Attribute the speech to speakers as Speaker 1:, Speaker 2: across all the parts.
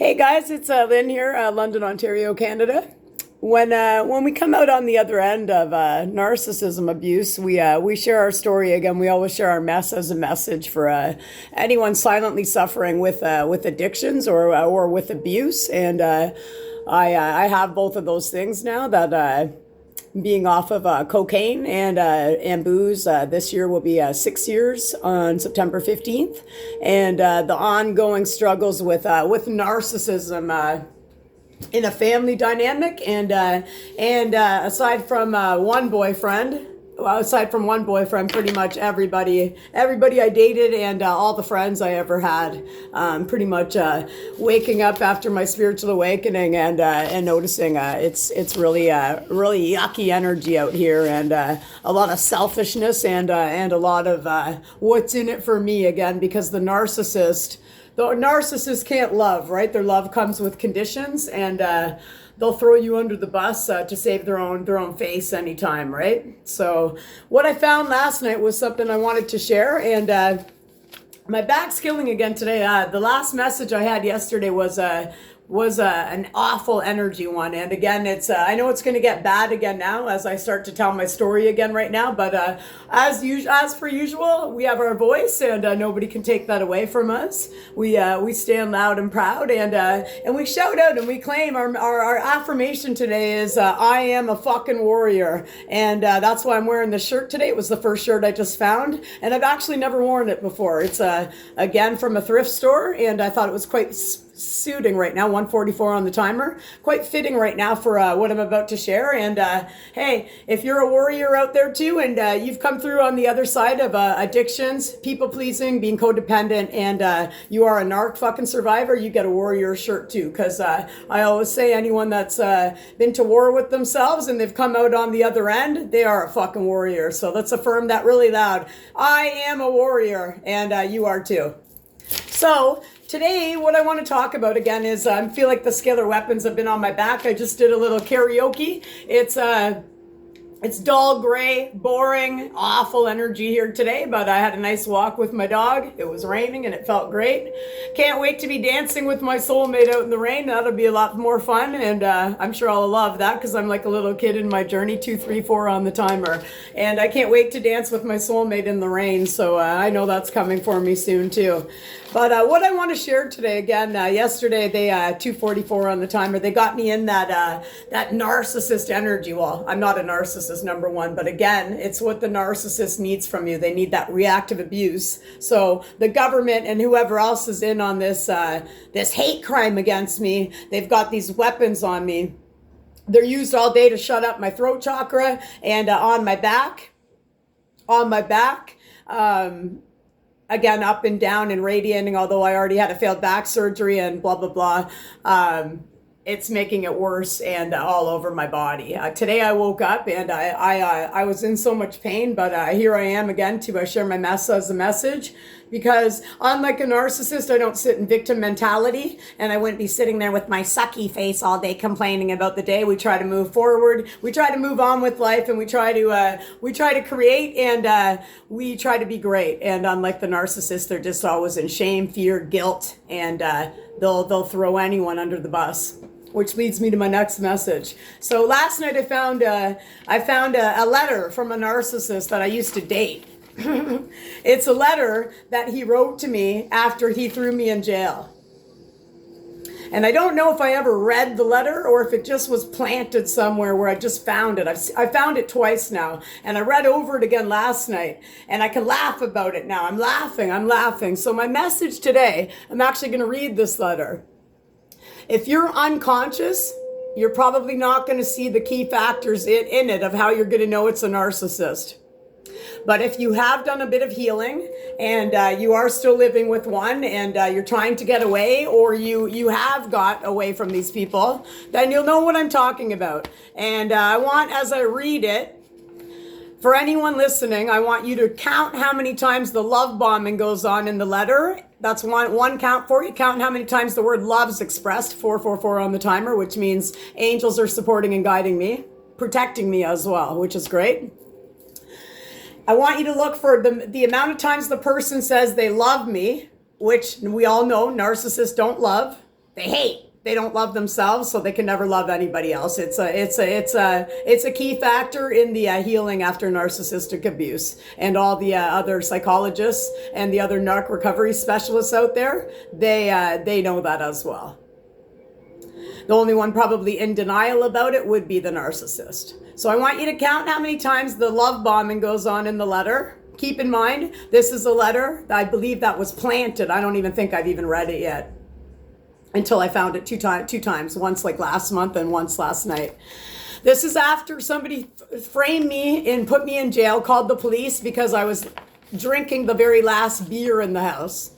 Speaker 1: Hey guys, it's Lynn here, London, Ontario, Canada. When we come out on the other end of narcissism abuse, we share our story again. We always share our mess as a message for anyone silently suffering with addictions or with abuse. And I have both of those things now. That being off of cocaine and booze this year will be 6 years on September 15th, and the ongoing struggles with narcissism in a family dynamic, and aside from one boyfriend. Well, aside from one boyfriend, pretty much everybody I dated and all the friends I ever had, pretty much waking up after my spiritual awakening and noticing it's really yucky energy out here, and a lot of selfishness and a lot of what's in it for me again, because the narcissist can't love, right? Their love comes with conditions, and they'll throw you under the bus to save their own face anytime, right? So what I found last night was something I wanted to share, and my back's killing again today. The last message I had yesterday was an awful energy one, and again, it's I know it's going to get bad again now as I start to tell my story again right now, but as per usual, we have our voice, and nobody can take that away from us. We stand loud and proud, and we shout out and we claim our affirmation today is I am a fucking warrior, and that's why I'm wearing this shirt today. It was the first shirt I just found, and I've actually never worn it before. It's again from a thrift store, and I thought it was quite suiting right now. 1:44 on the timer, quite fitting right now for what I'm about to share. And hey, if you're a warrior out there too, and you've come through on the other side of addictions, people pleasing, being codependent, and you are a narc fucking survivor, you get a warrior shirt too, because I always say anyone that's been to war with themselves and they've come out on the other end, they are a fucking warrior. So let's affirm that really loud. I am a warrior, and you are too. So today, what I want to talk about again is I feel like the scalar weapons have been on my back. I just did a little karaoke. It's dull, gray, boring, awful energy here today, but I had a nice walk with my dog. It was raining and it felt great. Can't wait to be dancing with my soulmate out in the rain. That'll be a lot more fun, and I'm sure I'll love that because I'm like a little kid in my journey, 2, 3, 4 on the timer. And I can't wait to dance with my soulmate in the rain, so I know that's coming for me soon too. But what I want to share today, again, yesterday they 2:44 on the timer. They got me in that narcissist energy. Well, I'm not a narcissist, number one, but again, it's what the narcissist needs from you. They need that reactive abuse. So the government and whoever else is in on this this hate crime against me, they've got these weapons on me. They're used all day to shut up my throat chakra and on my back. Again, up and down and radiating, although I already had a failed back surgery and blah, blah, blah. It's making it worse and all over my body. Today I woke up and I was in so much pain, but here I am again to share my mess as a message, because unlike a narcissist, I don't sit in victim mentality, and I wouldn't be sitting there with my sucky face all day complaining about the day. We try to move forward. We try to move on with life, and we try to create, and we try to be great. And unlike the narcissist, they're just always in shame, fear, guilt, and they'll throw anyone under the bus. Which leads me to my next message. So last night I found a letter from a narcissist that I used to date. It's a letter that he wrote to me after he threw me in jail. And I don't know if I ever read the letter or if it just was planted somewhere where I just found it. I found it twice now, and I read over it again last night, and I can laugh about it now. I'm laughing. So my message today, I'm actually going to read this letter. If you're unconscious, you're probably not going to see the key factors in it of how you're going to know it's a narcissist. But if you have done a bit of healing and you are still living with one, and you're trying to get away, or you have got away from these people, then you'll know what I'm talking about. And I want, as I read it, for anyone listening, I want you to count how many times the love bombing goes on in the letter. That's one count for you. Count how many times the word love's expressed, 444 on the timer, which means angels are supporting and guiding me, protecting me as well, which is great. I want you to look for the amount of times the person says they love me, which we all know narcissists don't love. They hate. They don't love themselves, so they can never love anybody else. It's a key factor in the healing after narcissistic abuse. And all the other psychologists and the other narc recovery specialists out there, they know that as well. The only one probably in denial about it would be the narcissist. So I want you to count how many times the love bombing goes on in the letter. Keep in mind, this is a letter, I believe, that was planted. I don't even think I've even read it yet, until I found it two times, once like last month and once last night. This is after somebody framed me and put me in jail, called the police because I was drinking the very last beer in the house.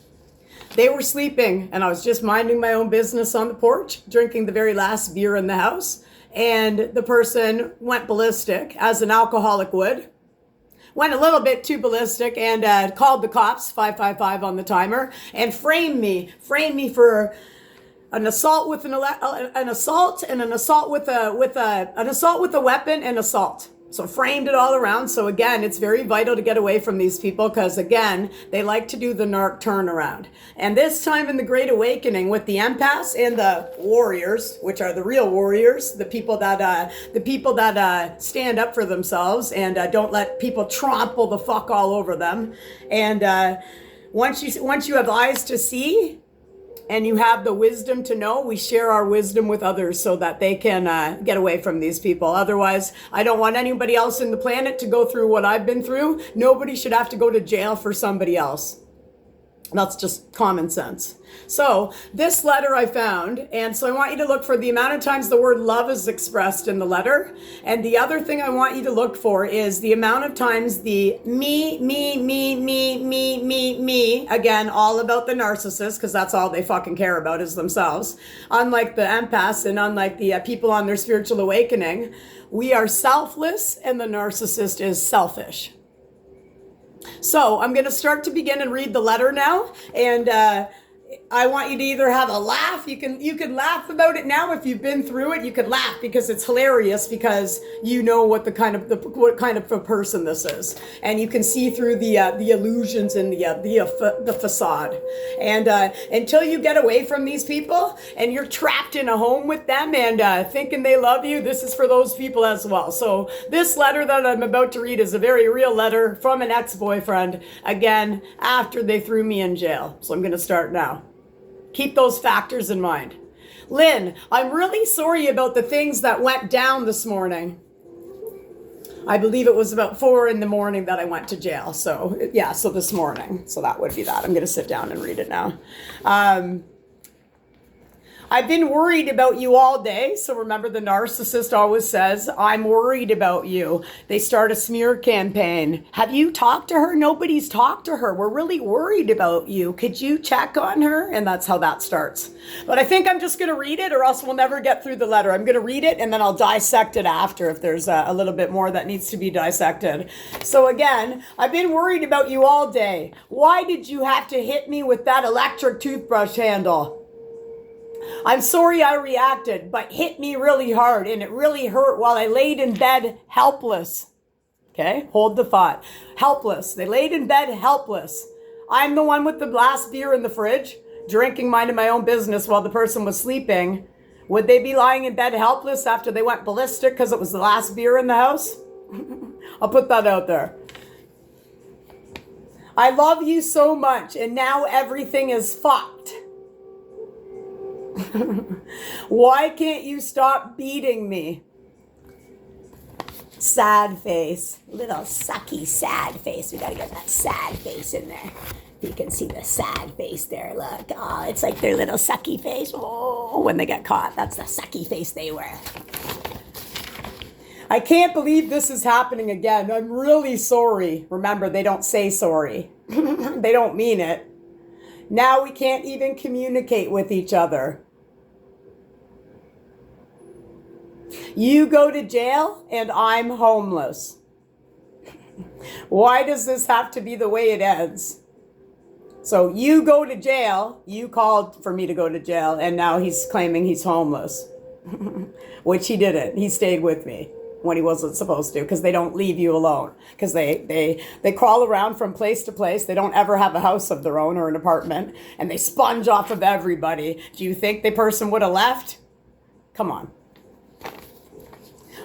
Speaker 1: They were sleeping and I was just minding my own business on the porch, drinking the very last beer in the house. And the person went ballistic, as an alcoholic would. Went a little bit too ballistic and called the cops, 555 on the timer, and framed me for an assault with an assault and an assault with a weapon and assault. So framed it all around. So again, it's very vital to get away from these people because again, they like to do the narc turnaround. And this time in the Great Awakening with the empaths and the warriors, which are the real warriors, the people that stand up for themselves and don't let people trample the fuck all over them. And once you have eyes to see, and you have the wisdom to know, we share our wisdom with others so that they can get away from these people. Otherwise, I don't want anybody else in the planet to go through what I've been through. Nobody should have to go to jail for somebody else. That's just common sense. So this letter I found, and so I want you to look for the amount of times the word love is expressed in the letter. And the other thing I want you to look for is the amount of times the me, again, all about the narcissist, because that's all they fucking care about is themselves. Unlike the empaths and unlike the people on their spiritual awakening, we are selfless and the narcissist is selfish. So I'm going to start to begin and read the letter now. And I want you to either have a laugh. You can laugh about it now if you've been through it. You could laugh because it's hilarious because you know what kind of a person this is, and you can see through the illusions in the facade. And until you get away from these people and you're trapped in a home with them and thinking they love you, this is for those people as well. So this letter that I'm about to read is a very real letter from an ex-boyfriend. Again, after they threw me in jail. So I'm going to start now. Keep those factors in mind. Lynn, I'm really sorry about the things that went down this morning. I believe it was about 4 a.m. that I went to jail. So yeah, so this morning. So that would be that. I'm going to sit down and read it now. I've been worried about you all day. So remember, the narcissist always says, I'm worried about you. They start a smear campaign. Have you talked to her? Nobody's talked to her. We're really worried about you. Could you check on her? And that's how that starts. But I think I'm just going to read it or else we'll never get through the letter. I'm going to read it and then I'll dissect it after if there's a little bit more that needs to be dissected. So again, I've been worried about you all day. Why did you have to hit me with that electric toothbrush handle? I'm sorry I reacted, but hit me really hard and it really hurt while I laid in bed helpless. Okay, hold the thought. Helpless. They laid in bed helpless. I'm the one with the last beer in the fridge, drinking, minding my own business while the person was sleeping. Would they be lying in bed helpless after they went ballistic because it was the last beer in the house? I'll put that out there. I love you so much and now everything is fucked. Why can't you stop beating me? Sad face. Little sucky sad face. We gotta get that sad face in there. You can see the sad face there. Look. Oh, it's like their little sucky face. Oh, when they get caught. That's the sucky face they wear. I can't believe this is happening again. I'm really sorry. Remember, they don't say sorry. They don't mean it. Now we can't even communicate with each other. You go to jail and I'm homeless. Why does this have to be the way it ends? So you go to jail, you called for me to go to jail, and now he's claiming he's homeless. Which he didn't. He stayed with me. when he wasn't supposed to, because they don't leave you alone, because they crawl around from place to place. They don't ever have a house of their own or an apartment, and they sponge off of everybody. Do you think the person would have left? Come on.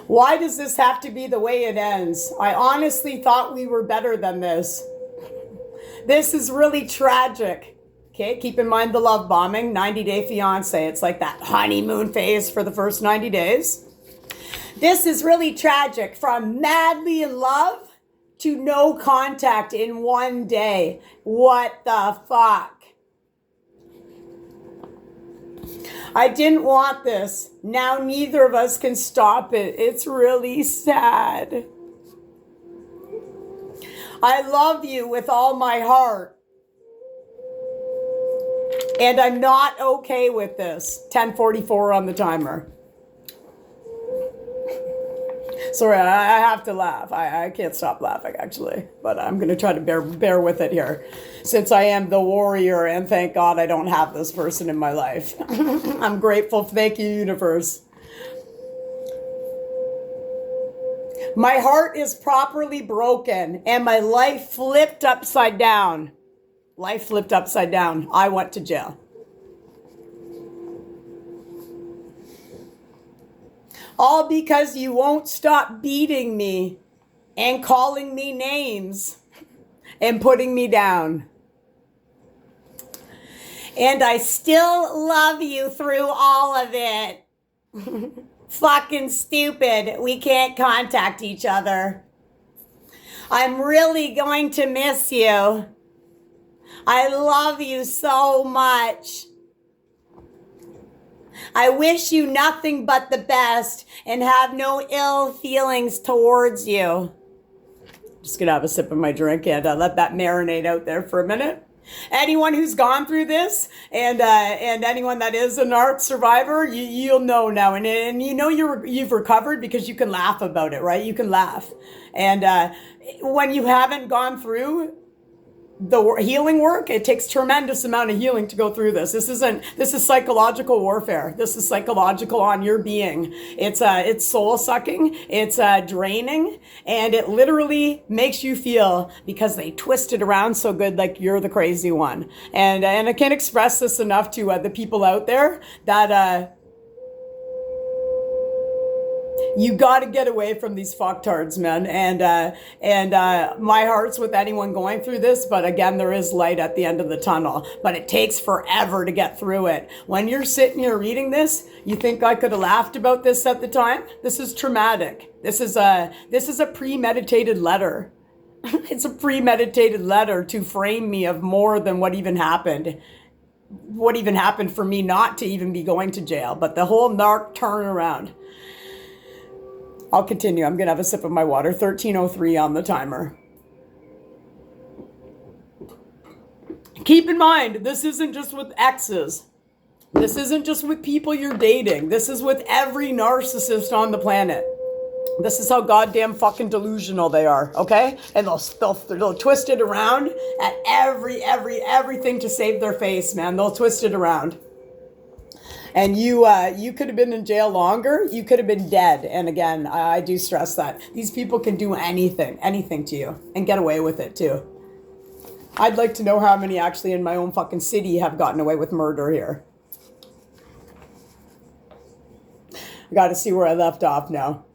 Speaker 1: Why does this have to be the way it ends? I honestly thought we were better than this. This is really tragic. Okay, keep in mind the love bombing, 90-day fiance. It's like that honeymoon phase for the first 90 days. This is really tragic. From madly in love to no contact in one day. What the fuck? I didn't want this. Now neither of us can stop it. It's really sad. I love you with all my heart. And I'm not okay with this. 10:44 on the timer. Sorry, I have to laugh. I can't stop laughing, actually. But I'm going to try to bear with it here. Since I am the warrior, and thank God I don't have this person in my life. I'm grateful. Thank you, universe. My heart is properly broken, and my life flipped upside down. Life flipped upside down. I went to jail. All because you won't stop beating me and calling me names and putting me down. And I still love you through all of it. Fucking stupid. We can't contact each other. I'm really going to miss you. I love you so much. I wish you nothing but the best and have no ill feelings towards you. Just gonna have a sip of my drink and let that marinate out there for a minute. Anyone who's gone through this and anyone that is a Narc survivor, you'll know now, and you know you've recovered because you can laugh about it, right? You can laugh, and when you haven't gone through the healing work, it takes tremendous amount of healing to go through this. This is psychological warfare. This is psychological on your being. It's soul sucking. It's draining, and it literally makes you feel, because they twist it around so good, like you're the crazy one. And I can't express this enough to the people out there that you got to get away from these fucktards, man. And my heart's with anyone going through this. But again, there is light at the end of the tunnel. But it takes forever to get through it. When you're sitting here reading this, you think I could have laughed about this at the time? This is traumatic. This is a premeditated letter. It's a premeditated letter to frame me of more than what even happened. What even happened for me not to even be going to jail. But the whole narc turnaround. I'll continue. I'm going to have a sip of my water. 13:03 on the timer. Keep in mind, this isn't just with exes. This isn't just with people you're dating. This is with every narcissist on the planet. This is how goddamn fucking delusional they are, okay? And they'll twist it around at everything to save their face, man. They'll twist it around. And you could have been in jail longer. You could have been dead. And again, I do stress that. These people can do anything to you and get away with it too. I'd like to know how many actually in my own fucking city have gotten away with murder here. I got to see where I left off now.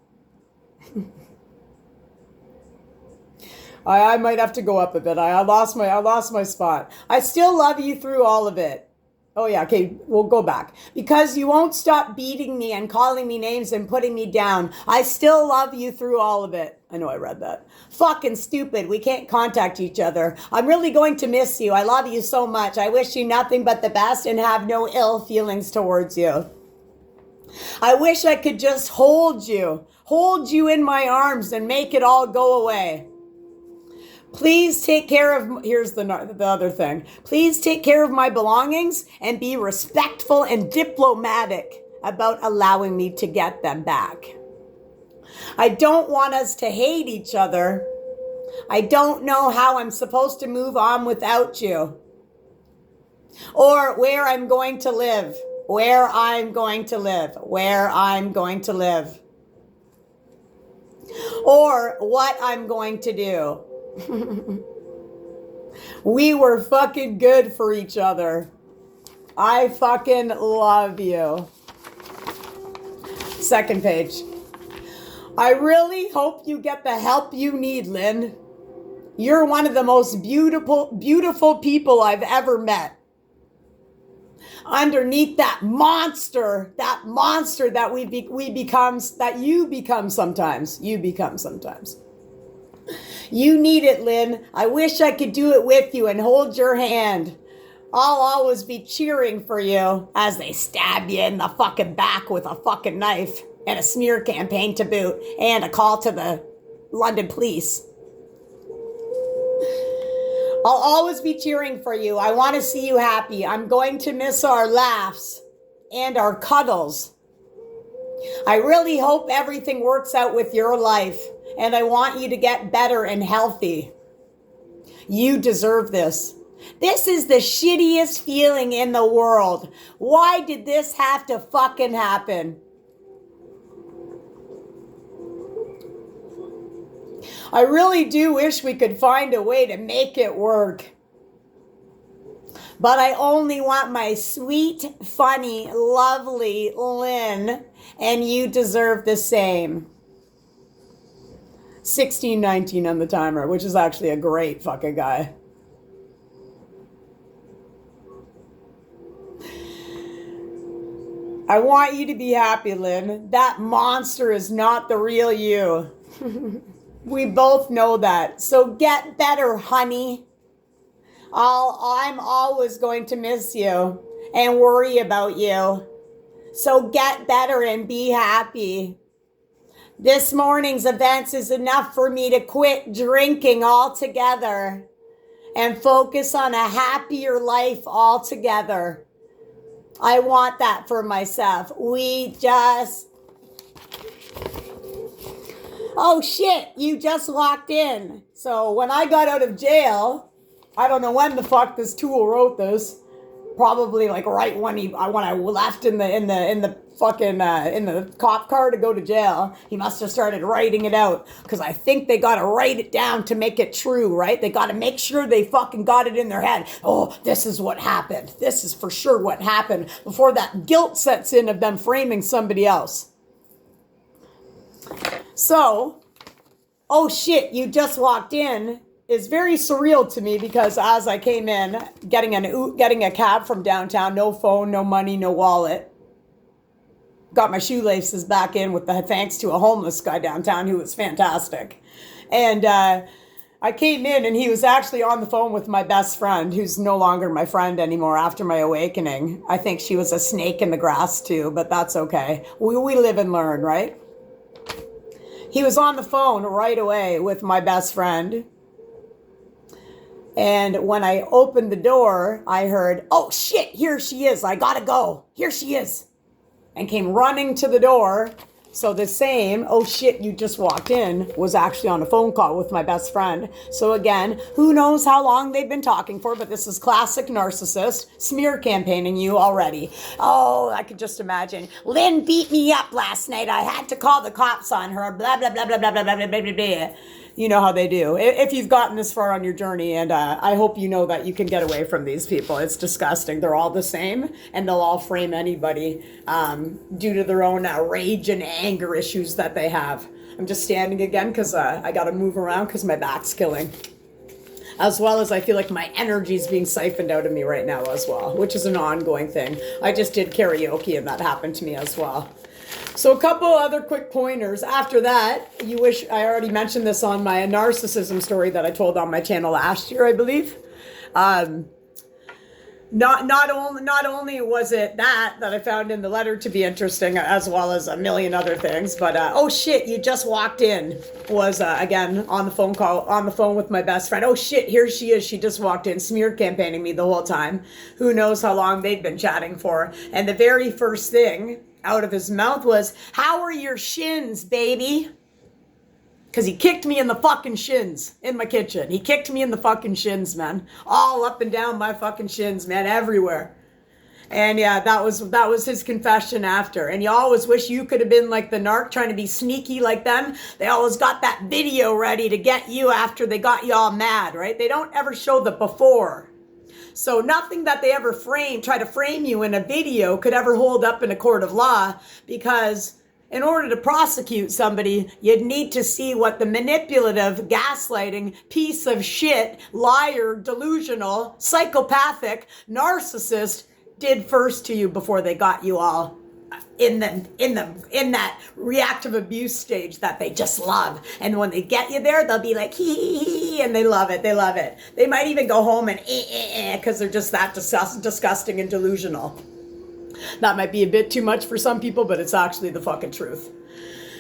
Speaker 1: I might have to go up a bit. I lost my spot. I still love you through all of it. Oh yeah, okay, we'll go back. Because you won't stop beating me and calling me names and putting me down. I still love you through all of it. I know I read that. Fucking stupid. We can't contact each other. I'm really going to miss you. I love you so much. I wish you nothing but the best and have no ill feelings towards you. I wish I could just hold you in my arms and make it all go away. Please take care of, here's the other thing. Please take care of my belongings and be respectful and diplomatic about allowing me to get them back. I don't want us to hate each other. I don't know how I'm supposed to move on without you. Or where I'm going to live. Where I'm going to live. Where I'm going to live. or what I'm going to do. We were fucking good for each other. I fucking love you. Second page. I really hope you get the help you need, Lynn. You're one of the most beautiful people I've ever met. Underneath that monster that we become, that you become sometimes. You become sometimes. You need it, Lynn. I wish I could do it with you and hold your hand. I'll always be cheering for you as they stab you in the fucking back with a fucking knife and a smear campaign to boot and a call to the London police. I'll always be cheering for you. I want to see you happy. I'm going to miss our laughs and our cuddles. I really hope everything works out with your life, and I want you to get better and healthy. You deserve this. This is the shittiest feeling in the world. Why did this have to fucking happen? I really do wish we could find a way to make it work. But I only want my sweet, funny, lovely Lynn, and you deserve the same. 1619 on the timer, which is actually a great fucking guy. I want you to be happy, Lynn. That monster is not the real you. We both know that. So get better, honey. I'm always going to miss you and worry about you. So get better and be happy. This morning's events is enough for me to quit drinking altogether and focus on a happier life altogether. I want that for myself. Oh shit, you just walked in. So when I got out of jail, I don't know when the fuck this tool wrote this. Probably like right when I left in the cop car to go to jail. He must have started writing it out, because I think they got to write it down to make it true, right? They got to make sure they fucking got it in their head. Oh, this is what happened. This is for sure what happened, before that guilt sets in of them framing somebody else. So, oh shit, you just walked in is very surreal to me, because as I came in, getting a cab from downtown, no phone, no money, no wallet. Got my shoelaces back in with the thanks to a homeless guy downtown who was fantastic. And I came in and he was actually on the phone with my best friend, who's no longer my friend anymore after my awakening. I think she was a snake in the grass too, but that's okay. We live and learn, right? He was on the phone right away with my best friend. And when I opened the door, I heard, oh shit, here she is. I gotta go. Here she is. And came running to the door. So the same, oh shit, you just walked in, was actually on a phone call with my best friend. So again, who knows how long they've been talking for, but this is classic narcissist, smear campaigning you already. Oh, I could just imagine. Lynn beat me up last night. I had to call the cops on her, blah, blah, blah, blah, blah, blah, blah, blah, blah, blah. You know how they do. If you've gotten this far on your journey, and I hope you know that you can get away from these people. It's disgusting. They're all the same, and they'll all frame anybody due to their own rage and anger issues that they have. I'm just standing again because I got to move around because my back's killing. As well as I feel like my energy is being siphoned out of me right now as well, which is an ongoing thing. I just did karaoke and that happened to me as well. So a couple other quick pointers. After that, I already mentioned this on my narcissism story that I told on my channel last year, I believe. Not only was it that I found in the letter to be interesting, as well as a million other things, but oh shit, you just walked in was again on the phone with my best friend. Oh shit, here she is. She just walked in, smear campaigning me the whole time. Who knows how long they'd been chatting for. And the very first thing out of his mouth was, how are your shins, baby? Because he kicked me in the fucking shins in my kitchen. He kicked me in the fucking shins, man. All up and down my fucking shins, man, everywhere. And yeah, that was his confession after. And you always wish you could have been like the narc, trying to be sneaky like them. They always got that video ready to get you after they got you all mad, right? They don't ever show the before. So nothing that they ever try to frame you in a video could ever hold up in a court of law, because in order to prosecute somebody, you'd need to see what the manipulative, gaslighting, piece of shit, liar, delusional, psychopathic, narcissist did first to you before they got you all in that reactive abuse stage that they just love. And when they get you there, they'll be like hee, and they love it. They might even go home and because they're just that disgusting and delusional. That might be a bit too much for some people, but it's actually the fucking truth.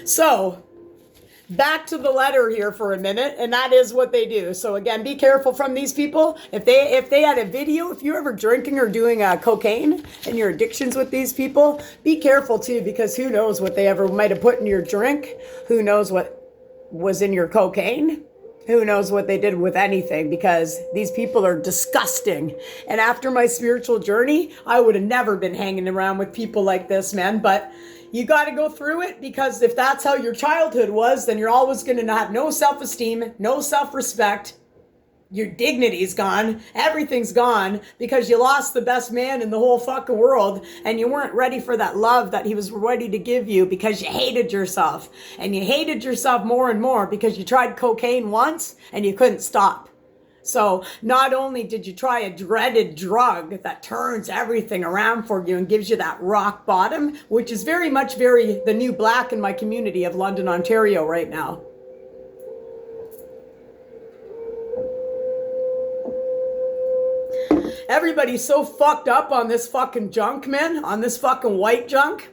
Speaker 1: So back to the letter here for a minute, and that is what they do. So again, be careful from these people. If they had a video, if you're ever drinking or doing cocaine and your addictions with these people, be careful too, because who knows what they ever might have put in your drink. Who knows what was in your cocaine? Who knows what they did with anything, because these people are disgusting. And after my spiritual journey, I would have never been hanging around with people like this, man. But you got to go through it, because if that's how your childhood was, then you're always going to have no self-esteem, no self-respect. Your dignity's gone. Everything's gone, because you lost the best man in the whole fucking world, and you weren't ready for that love that he was ready to give you, because you hated yourself. And you hated yourself more and more because you tried cocaine once and you couldn't stop. So not only did you try a dreaded drug that turns everything around for you and gives you that rock bottom, which is very much the new black in my community of London, Ontario right now. Everybody's so fucked up on this fucking junk, man, on this fucking white junk,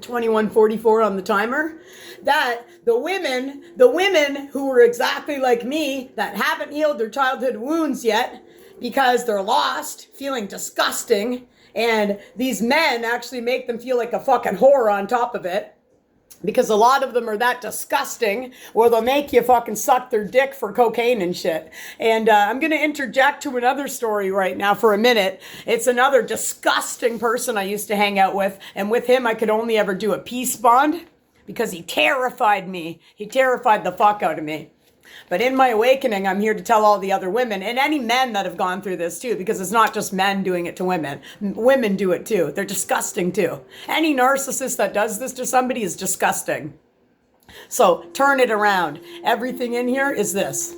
Speaker 1: 2144 on the timer, that the women who were exactly like me, that haven't healed their childhood wounds yet because they're lost, feeling disgusting, and these men actually make them feel like a fucking whore on top of it, because a lot of them are that disgusting, where they'll make you fucking suck their dick for cocaine and shit. And I'm going to interject to another story right now for a minute. It's another disgusting person I used to hang out with. And with him, I could only ever do a peace bond, because he terrified me. He terrified the fuck out of me. But in my awakening, I'm here to tell all the other women, and any men that have gone through this too, because it's not just men doing it to women. Women do it too. They're disgusting too. Any narcissist that does this to somebody is disgusting. So turn it around. Everything in here is this.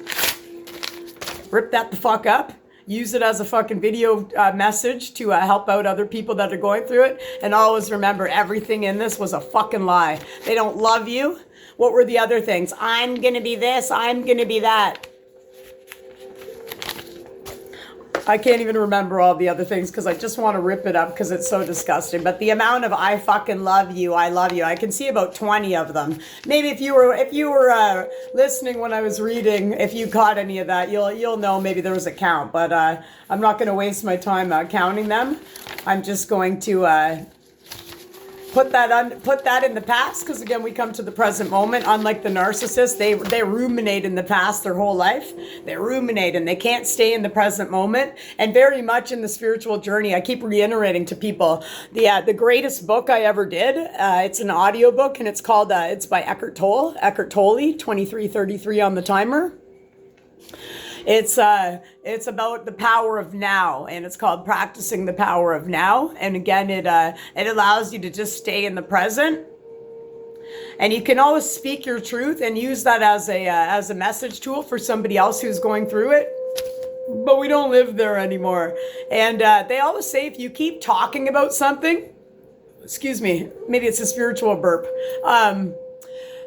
Speaker 1: Rip that the fuck up. Use it as a fucking video message to help out other people that are going through it. And always remember, everything in this was a fucking lie. They don't love you. What were the other things? I'm going to be this. I'm going to be that. I can't even remember all the other things, because I just want to rip it up because it's so disgusting. But the amount of I fucking love you, I love you, I can see about 20 of them. Maybe if you were listening when I was reading, if you caught any of that, you'll know maybe there was a count. But I'm not going to waste my time counting them. I'm just going to put that in the past, because again, we come to the present moment. Unlike the narcissist, they ruminate in the past their whole life. They ruminate and they can't stay in the present moment. And very much in the spiritual journey, I keep reiterating to people, the greatest book I ever did, it's an audio book, and it's called it's by Eckhart Tolle, 2333 on the timer. It's about the power of now, and it's called Practicing the Power of Now. And again, it allows you to just stay in the present, and you can always speak your truth and use that as a message tool for somebody else who's going through it. But we don't live there anymore. And they always say, if you keep talking about something, excuse me, maybe it's a spiritual burp.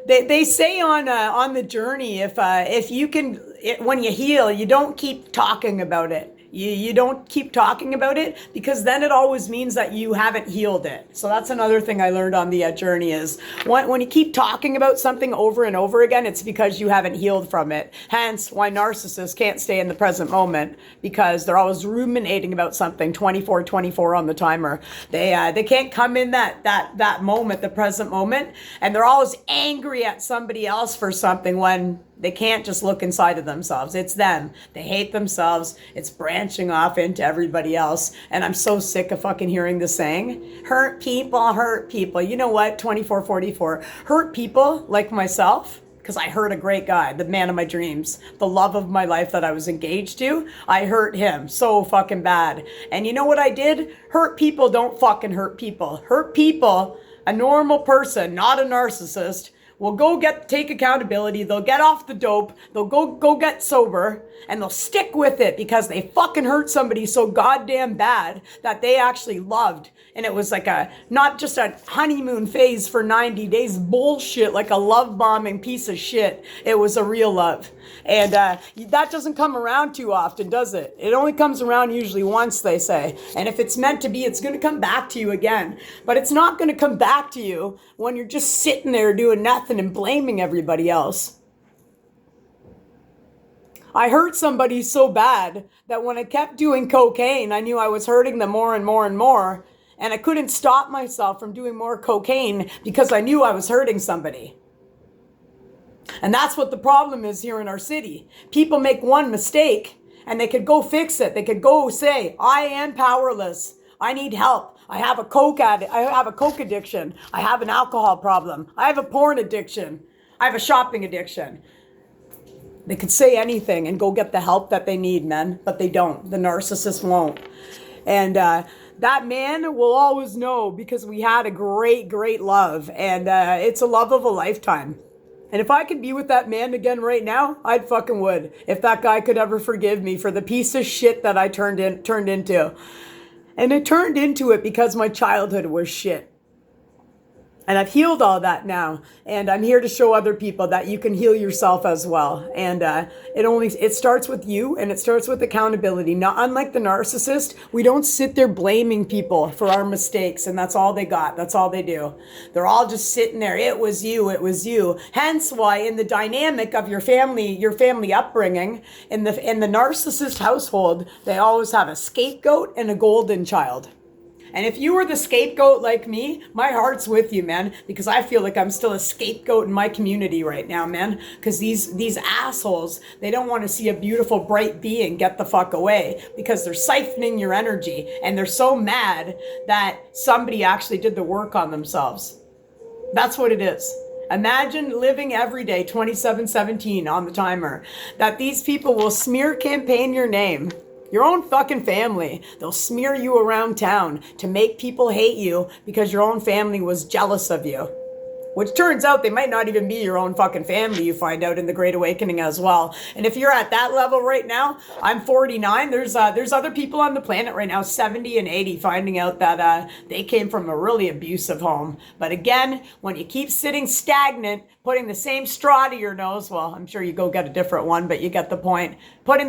Speaker 1: They say on the journey, if you can, when you heal, you don't keep talking about it. You don't keep talking about it, because then it always means that you haven't healed it. So that's another thing I learned on the journey is when you keep talking about something over and over again, it's because you haven't healed from it. Hence why narcissists can't stay in the present moment, because they're always ruminating about something 24/24 on the timer. They can't come in that moment, the present moment, and they're always angry at somebody else for something when They can't just look inside of themselves. It's them. They hate themselves. It's branching off into everybody else. And I'm so sick of fucking hearing the saying, hurt people, hurt people. You know what? 2444. Hurt people like myself, because I hurt a great guy, the man of my dreams, the love of my life that I was engaged to. I hurt him so fucking bad. And you know what I did? Hurt people don't fucking hurt people. Hurt people, a normal person, not a narcissist, will take accountability, they'll get off the dope, they'll go get sober, and they'll stick with it because they fucking hurt somebody so goddamn bad that they actually loved. And it was like not just a honeymoon phase for 90 days bullshit, like a love bombing piece of shit. It was a real love. And that doesn't come around too often, does it? It only comes around usually once, they say. And if it's meant to be, it's going to come back to you again. But it's not going to come back to you when you're just sitting there doing nothing and blaming everybody else. I hurt somebody so bad that when I kept doing cocaine, I knew I was hurting them more and more and more. And I couldn't stop myself from doing more cocaine because I knew I was hurting somebody. And that's what the problem is here in our city. People make one mistake and they could go fix it. They could go say, I am powerless. I need help. I have a coke addiction. I have an alcohol problem. I have a porn addiction. I have a shopping addiction. They could say anything and go get the help that they need, man, but they don't. The narcissist won't. And that man will always know because we had a great, great love. And it's a love of a lifetime. And if I could be with that man again right now, I'd fucking would. If that guy could ever forgive me for the piece of shit that I turned into. And it turned into it because my childhood was shit. And I've healed all that now. And I'm here to show other people that you can heal yourself as well. And it starts with you, and it starts with accountability. Not unlike the narcissist, we don't sit there blaming people for our mistakes, and that's all they got. That's all they do. They're all just sitting there. It was you. It was you. Hence why in the dynamic of your family upbringing, in the narcissist household, they always have a scapegoat and a golden child. And if you were the scapegoat like me, my heart's with you, man, because I feel like I'm still a scapegoat in my community right now, man, because these assholes, they don't want to see a beautiful, bright being get the fuck away because they're siphoning your energy and they're so mad that somebody actually did the work on themselves. That's what it is. Imagine living every day 2717 on the timer, that these people will smear campaign your name. Your own fucking family. They'll smear you around town to make people hate you because your own family was jealous of you. Which turns out they might not even be your own fucking family, you find out in the Great Awakening as well. And if you're at that level right now, I'm 49. There's other people on the planet right now, 70 and 80, finding out that they came from a really abusive home. But again, when you keep sitting stagnant, putting the same straw to your nose, well, I'm sure you go get a different one, but you get the point. Holding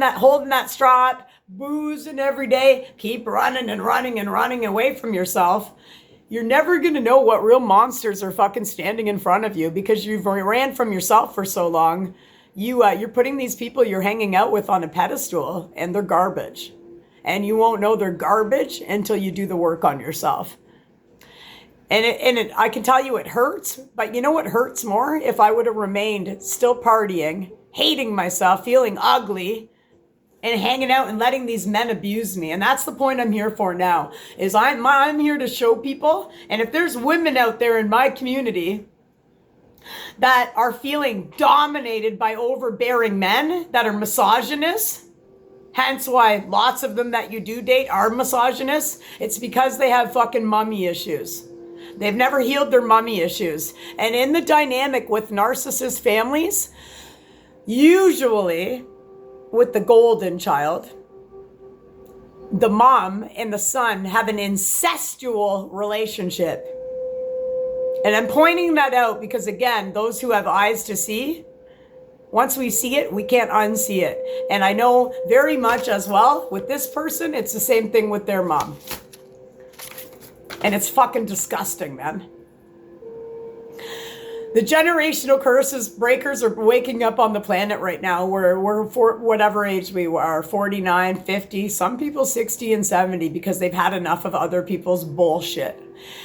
Speaker 1: that straw up, boozing every day, keep running and running and running away from yourself. You're never going to know what real monsters are fucking standing in front of you because you've ran from yourself for so long. You're putting these people you're hanging out with on a pedestal and they're garbage. And you won't know they're garbage until you do the work on yourself. And I can tell you it hurts, but you know what hurts more? If I would have remained still partying, hating myself, feeling ugly, and hanging out and letting these men abuse me. And that's the point I'm here for now, is I'm here to show people. And if there's women out there in my community that are feeling dominated by overbearing men that are misogynists, hence why lots of them that you do date are misogynists, it's because they have fucking mummy issues. They've never healed their mummy issues. And in the dynamic with narcissist families, usually with the golden child, the mom and the son have an incestual relationship. And I'm pointing that out because, again, those who have eyes to see, once we see it, we can't unsee it. And I know very much as well with this person, it's the same thing with their mom. And it's fucking disgusting, man. The generational curses breakers are waking up on the planet right now. We're for whatever age we are, 49, 50, some people 60 and 70 because they've had enough of other people's bullshit.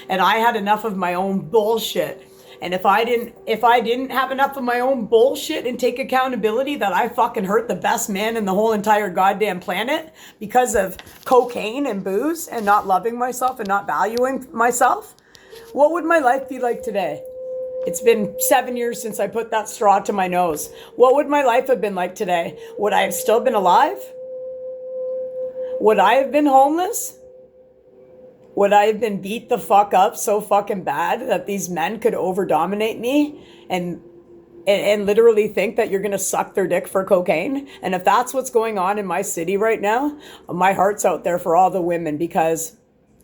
Speaker 1: And I had enough of my own bullshit. And if I didn't have enough of my own bullshit and take accountability that I fucking hurt the best man in the whole entire goddamn planet because of cocaine and booze and not loving myself and not valuing myself, what would my life be like today? It's been 7 years since I put that straw to my nose. What would my life have been like today? Would I have still been alive? Would I have been homeless? Would I have been beat the fuck up so fucking bad that these men could over-dominate me and literally think that you're going to suck their dick for cocaine? And if that's what's going on in my city right now, my heart's out there for all the women, because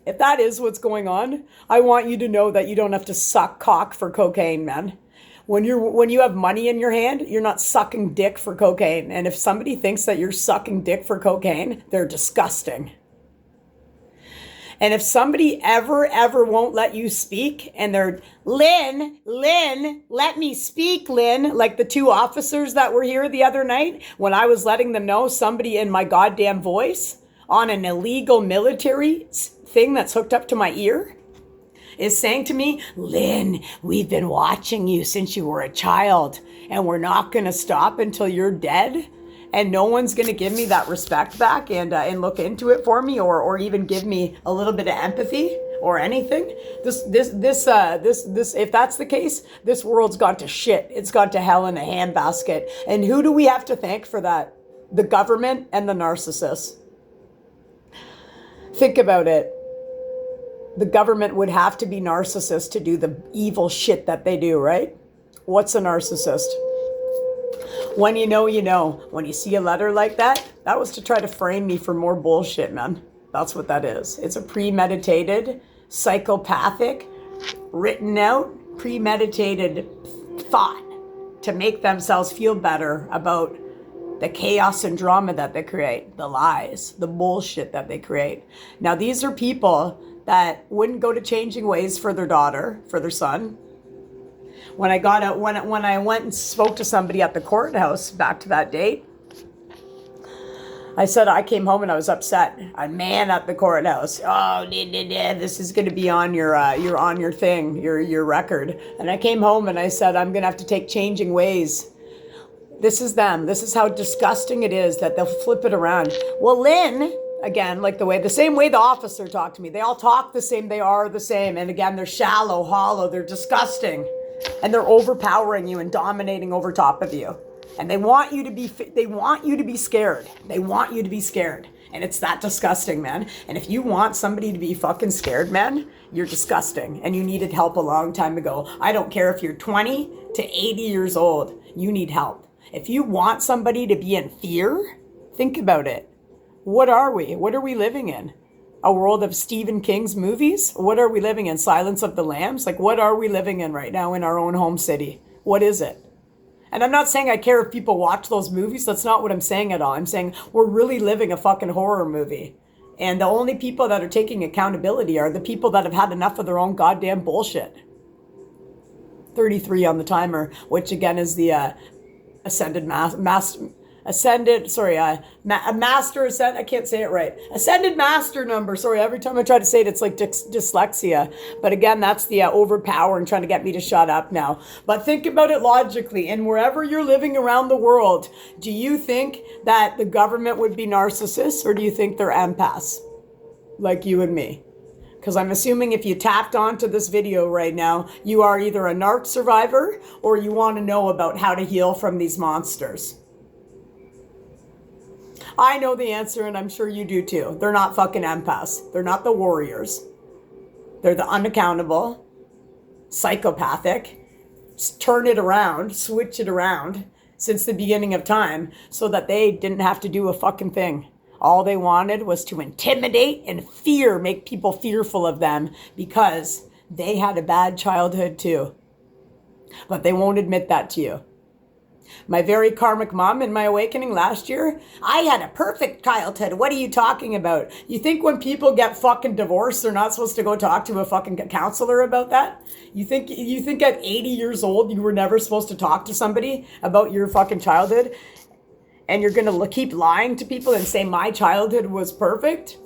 Speaker 1: if that is what's going on, I want you to know that you don't have to suck cock for cocaine, man. When you have money in your hand, you're not sucking dick for cocaine. And if somebody thinks that you're sucking dick for cocaine, they're disgusting. And if somebody ever won't let you speak and they're, Lynn, let me speak, Lynn, like the two officers that were here the other night when I was letting them know somebody in my goddamn voice on an illegal military thing that's hooked up to my ear is saying to me, Lynn, we've been watching you since you were a child and we're not going to stop until you're dead. And no one's going to give me that respect back and look into it for me or even give me a little bit of empathy or anything. This, if that's the case, this world's gone to shit. It's gone to hell in a handbasket. And who do we have to thank for that? The government and the narcissists. Think about it. The government would have to be narcissists to do the evil shit that they do, right? What's a narcissist? When you know, you know. When you see a letter like that, that was to try to frame me for more bullshit, man. That's what that is. It's a premeditated, psychopathic, written out, premeditated thought to make themselves feel better about the chaos and drama that they create, the lies, the bullshit that they create. Now, these are people that wouldn't go to changing ways for their daughter, for their son. When I got out, when I went and spoke to somebody at the courthouse back to that date, I said I came home and I was upset. A man at the courthouse. Oh, this is going to be on your thing, your record. And I came home and I said I'm going to have to take changing ways. This is them. This is how disgusting it is that they'll flip it around. Well, Lynn, again, like the same way the officer talked to me. They all talk the same. They are the same. And again, they're shallow, hollow. They're disgusting. And they're overpowering you and dominating over top of you. And they want you to be scared. They want you to be scared. And it's that disgusting, man. And if you want somebody to be fucking scared, man, you're disgusting. And you needed help a long time ago. I don't care if you're 20 to 80 years old. You need help. If you want somebody to be in fear, think about it. What are we? What are we living in? A world of Stephen King's movies? What are we living in? Silence of the Lambs? Like, what are we living in right now in our own home city? What is it? And I'm not saying I care if people watch those movies. That's not what I'm saying at all. I'm saying we're really living a fucking horror movie. And the only people that are taking accountability are the people that have had enough of their own goddamn bullshit. 33 on the timer, which again is the ascended master I can't say it right. Ascended master number. Sorry, every time I try to say it, it's like dyslexia. But again, that's the overpower and trying to get me to shut up now. But think about it logically. And wherever you're living around the world, do you think that the government would be narcissists, or do you think they're empaths like you and me? Because I'm assuming if you tapped onto this video right now, you are either a narc survivor or you want to know about how to heal from these monsters. I know the answer, and I'm sure you do too. They're not fucking empaths. They're not the warriors. They're the unaccountable, psychopathic, turn it around, switch it around since the beginning of time so that they didn't have to do a fucking thing. All they wanted was to intimidate and make people fearful of them because they had a bad childhood too. But they won't admit that to you. My very karmic mom in my awakening last year, I had a perfect childhood. What are you talking about? You think when people get fucking divorced, they're not supposed to go talk to a fucking counselor about that? You think at 80 years old, you were never supposed to talk to somebody about your fucking childhood? And you're going to keep lying to people and say my childhood was perfect?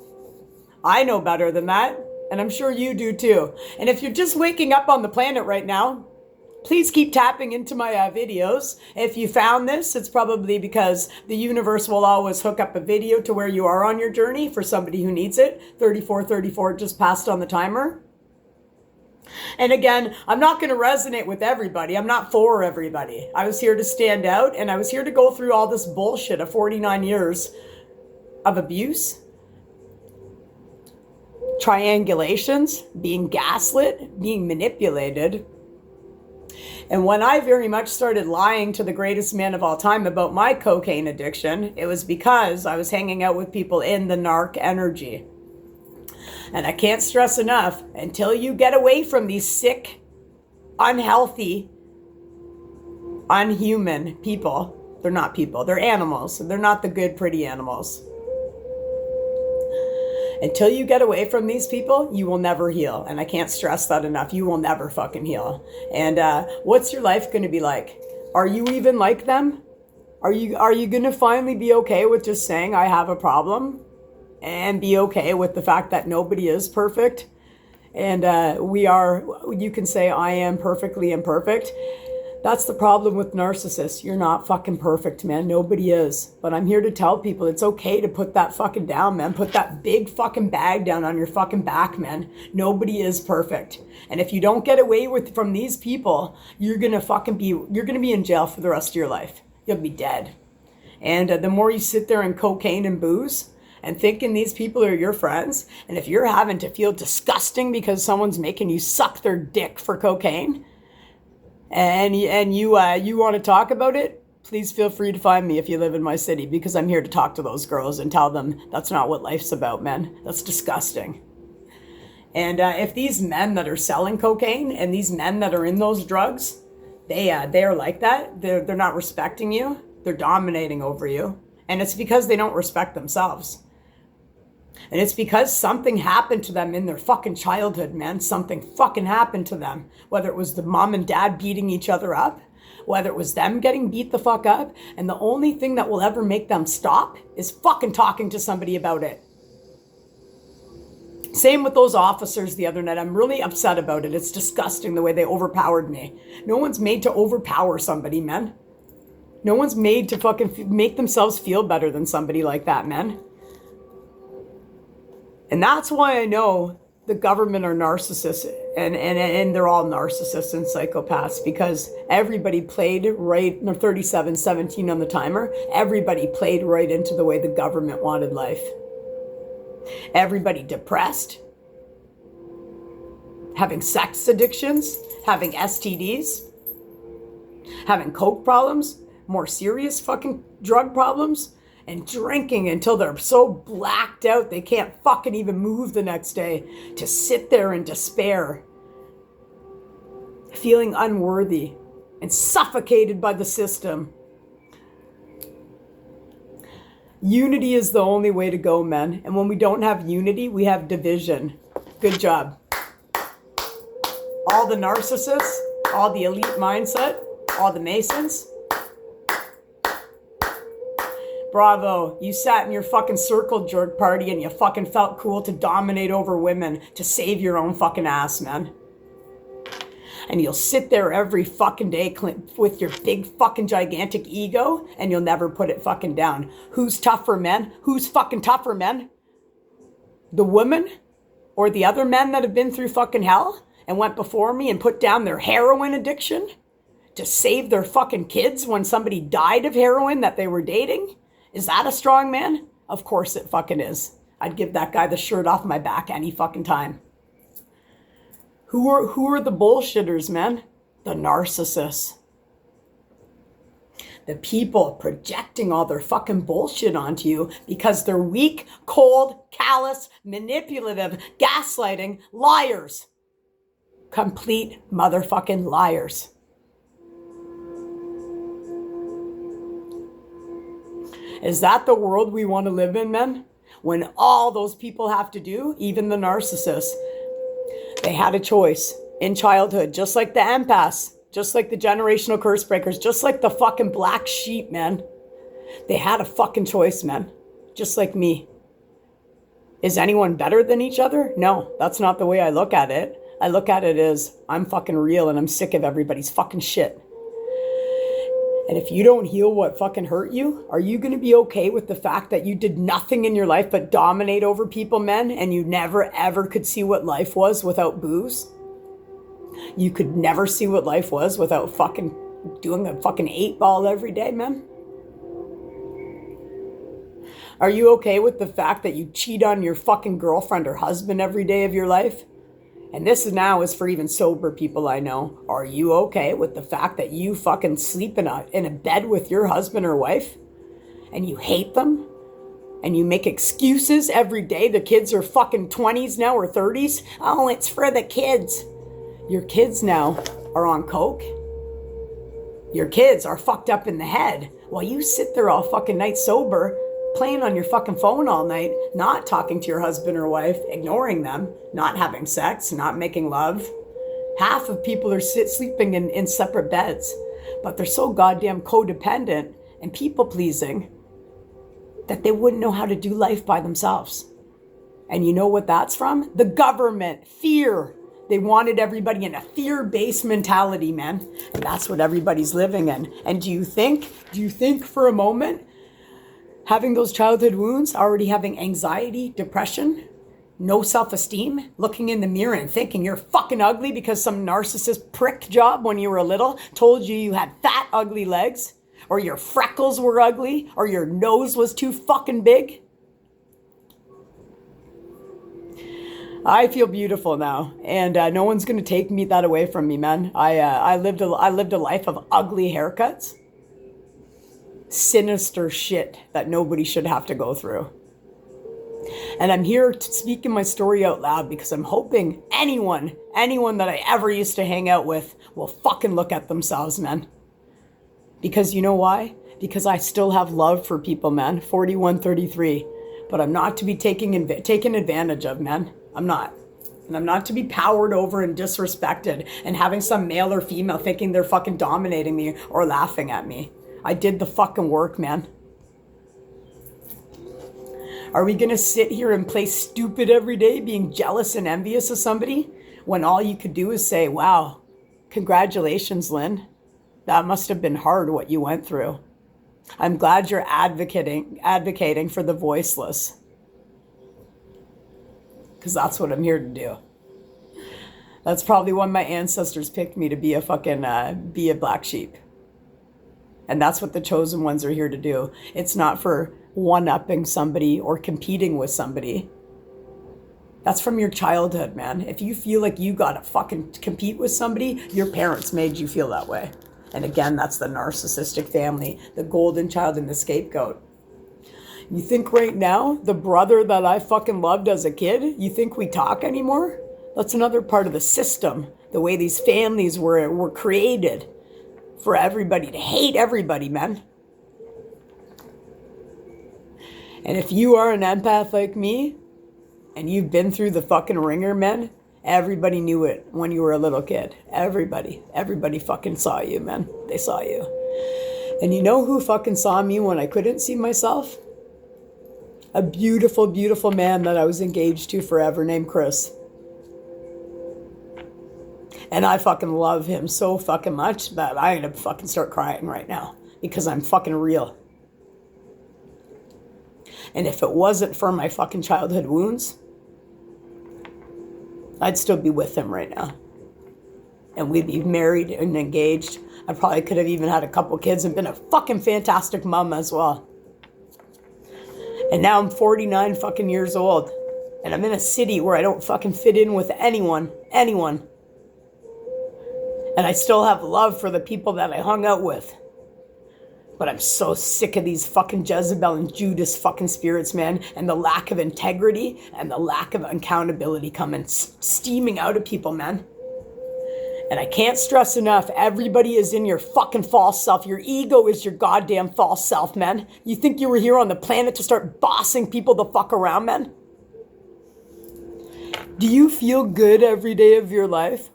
Speaker 1: I know better than that. And I'm sure you do too. And if you're just waking up on the planet right now, please keep tapping into my videos. If you found this, it's probably because the universe will always hook up a video to where you are on your journey for somebody who needs it. 3434 just passed on the timer. And again, I'm not going to resonate with everybody. I'm not for everybody. I was here to stand out, and I was here to go through all this bullshit of 49 years of abuse, triangulations, being gaslit, being manipulated. And when I very much started lying to the greatest man of all time about my cocaine addiction, it was because I was hanging out with people in the narc energy. And I can't stress enough, until you get away from these sick, unhealthy, unhuman people, they're not people, they're animals. They're not the good, pretty animals. Until you get away from these people, you will never heal. And I can't stress that enough. You will never fucking heal. And what's your life going to be like? Are you even like them? Are you going to finally be okay with just saying, I have a problem? And be okay with the fact that nobody is perfect. And you can say, I am perfectly imperfect. That's the problem with narcissists. You're not fucking perfect, man. Nobody is. But I'm here to tell people it's okay to put that fucking down, man. Put that big fucking bag down on your fucking back, man. Nobody is perfect. And if you don't get away from these people, you're gonna be in jail for the rest of your life. You'll be dead. And the more you sit there in cocaine and booze, and thinking these people are your friends, and if you're having to feel disgusting because someone's making you suck their dick for cocaine, and you want to talk about it, please feel free to find me if you live in my city, because I'm here to talk to those girls and tell them that's not what life's about, man. That's disgusting. And if these men that are selling cocaine and these men that are in those drugs, they're like that, they're not respecting you, they're dominating over you, and it's because they don't respect themselves. And it's because something happened to them in their fucking childhood, man. Something fucking happened to them. Whether it was the mom and dad beating each other up, whether it was them getting beat the fuck up. And the only thing that will ever make them stop is fucking talking to somebody about it. Same with those officers the other night. I'm really upset about it. It's disgusting the way they overpowered me. No one's made to overpower somebody, man. No one's made to fucking make themselves feel better than somebody like that, man. And that's why I know the government are narcissists, and they're all narcissists and psychopaths, because everybody played right, 37:17 on the timer, everybody played right into the way the government wanted life. Everybody depressed, having sex addictions, having STDs, having coke problems, more serious fucking drug problems, and drinking until they're so blacked out they can't fucking even move the next day, to sit there in despair, feeling unworthy and suffocated by the system. Unity is the only way to go, men. And when we don't have unity, we have division. Good job. All the narcissists, all the elite mindset, all the Masons, bravo, you sat in your fucking circle jerk party and you fucking felt cool to dominate over women, to save your own fucking ass, man. And you'll sit there every fucking day with your big fucking gigantic ego, and you'll never put it fucking down. Who's tougher, men? Who's fucking tougher, men? The women or the other men that have been through fucking hell and went before me and put down their heroin addiction to save their fucking kids when somebody died of heroin that they were dating? Is that a strong man? Of course it fucking is. I'd give that guy the shirt off my back any fucking time. Who are the bullshitters, man? The narcissists. The people projecting all their fucking bullshit onto you because they're weak, cold, callous, manipulative, gaslighting liars. Complete motherfucking liars. Is that the world we want to live in, men? When all those people have to do, even the narcissists, they had a choice in childhood, just like the empaths, just like the generational curse breakers, just like the fucking black sheep, man. They had a fucking choice, man. Just like me. Is anyone better than each other? No, that's not the way I look at it. I look at it as I'm fucking real and I'm sick of everybody's fucking shit. And if you don't heal what fucking hurt you, are you going to be okay with the fact that you did nothing in your life but dominate over people, men, and you never ever could see what life was without booze? You could never see what life was without fucking doing a fucking 8-ball every day, man? Are you okay with the fact that you cheat on your fucking girlfriend or husband every day of your life? And this now is for even sober people I know. Are you okay with the fact that you fucking sleep in a bed with your husband or wife and you hate them and you make excuses every day? The kids are fucking 20s now or 30s. Oh, it's for the kids. Your kids now are on coke. Your kids are fucked up in the head while you sit there all fucking night sober, playing on your fucking phone all night, not talking to your husband or wife, ignoring them, not having sex, not making love. Half of people are sleeping in separate beds, but they're so goddamn codependent and people-pleasing that they wouldn't know how to do life by themselves. And you know what that's from? The government. Fear. They wanted everybody in a fear-based mentality, man. And that's what everybody's living in. And do you think for a moment, having those childhood wounds, already having anxiety, depression, no self-esteem, looking in the mirror and thinking you're fucking ugly because some narcissist prick job when you were little told you you had fat, ugly legs, or your freckles were ugly, or your nose was too fucking big? I feel beautiful now, and no one's gonna take that away from me, man. I lived a life of ugly haircuts, sinister shit that nobody should have to go through. And I'm here speaking my story out loud because I'm hoping anyone that I ever used to hang out with will fucking look at themselves, man. Because you know why? Because I still have love for people, man. 41, 33. But I'm not to be taken advantage of, man. I'm not. And I'm not to be powered over and disrespected and having some male or female thinking they're fucking dominating me or laughing at me. I did the fucking work, man. Are we gonna sit here and play stupid every day being jealous and envious of somebody when all you could do is say, wow, congratulations, Lynn. That must have been hard what you went through. I'm glad you're advocating for the voiceless. Because that's what I'm here to do. That's probably when my ancestors picked me to be a fucking, be a black sheep. And that's what the chosen ones are here to do. It's not for one-upping somebody or competing with somebody. That's from your childhood, man. If you feel like you gotta fucking compete with somebody, your parents made you feel that way. And again, that's the narcissistic family, the golden child and the scapegoat. You think right now, the brother that I fucking loved as a kid, you think we talk anymore? That's another part of the system, the way these families were created for everybody to hate everybody, man. And if you are an empath like me, and you've been through the fucking ringer, man, everybody knew it when you were a little kid. Everybody fucking saw you, man. They saw you. And you know who fucking saw me when I couldn't see myself? A beautiful, beautiful man that I was engaged to forever named Chris. And I fucking love him so fucking much that I'm gonna fucking start crying right now because I'm fucking real. And if it wasn't for my fucking childhood wounds, I'd still be with him right now. And we'd be married and engaged. I probably could have even had a couple kids and been a fucking fantastic mom as well. And now I'm 49 fucking years old. And I'm in a city where I don't fucking fit in with anyone. And I still have love for the people that I hung out with. But I'm so sick of these fucking Jezebel and Judas fucking spirits, man. And the lack of integrity and the lack of accountability coming steaming out of people, man. And I can't stress enough, everybody is in your fucking false self. Your ego is your goddamn false self, man. You think you were here on the planet to start bossing people the fuck around, man? Do you feel good every day of your life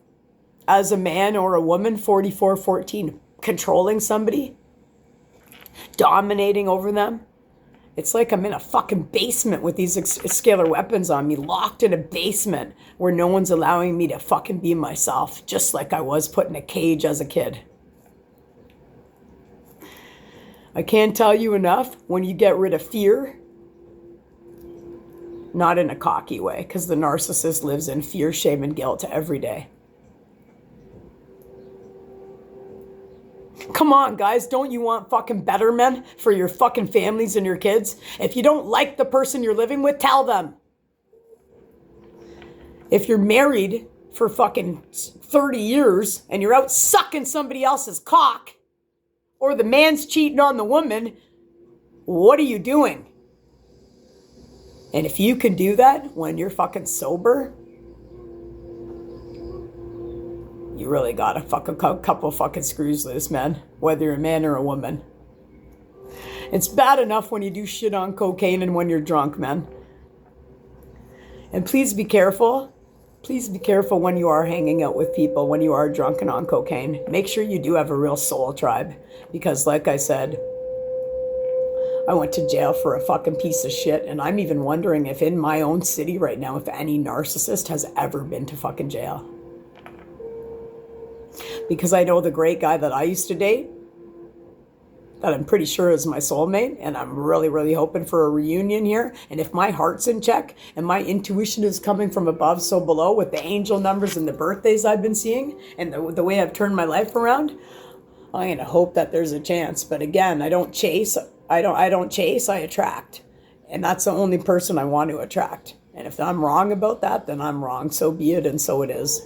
Speaker 1: as a man or a woman, 44, 14, controlling somebody? Dominating over them? It's like I'm in a fucking basement with these scalar weapons on me, locked in a basement where no one's allowing me to fucking be myself, just like I was put in a cage as a kid. I can't tell you enough, when you get rid of fear, not in a cocky way, because the narcissist lives in fear, shame, and guilt every day. Come on, guys, don't you want fucking betterment for your fucking families and your kids? If you don't like the person you're living with, tell them. If you're married for fucking 30 years and you're out sucking somebody else's cock, or the man's cheating on the woman, what are you doing? And if you can do that when you're fucking sober, you really gotta fuck a couple fucking screws loose, man. Whether you're a man or a woman. It's bad enough when you do shit on cocaine and when you're drunk, man. And please be careful. Please be careful when you are hanging out with people, when you are drunk and on cocaine. Make sure you do have a real soul tribe. Because like I said, I went to jail for a fucking piece of shit. And I'm even wondering if in my own city right now, if any narcissist has ever been to fucking jail. Because I know the great guy that I used to date, that I'm pretty sure is my soulmate, and I'm really, really hoping for a reunion here. And if my heart's in check and my intuition is coming from above, so below, with the angel numbers and the birthdays I've been seeing and the way I've turned my life around, I'm gonna hope that there's a chance. But again, I don't chase. I attract, and that's the only person I want to attract. And if I'm wrong about that, then I'm wrong. So be it, and so it is.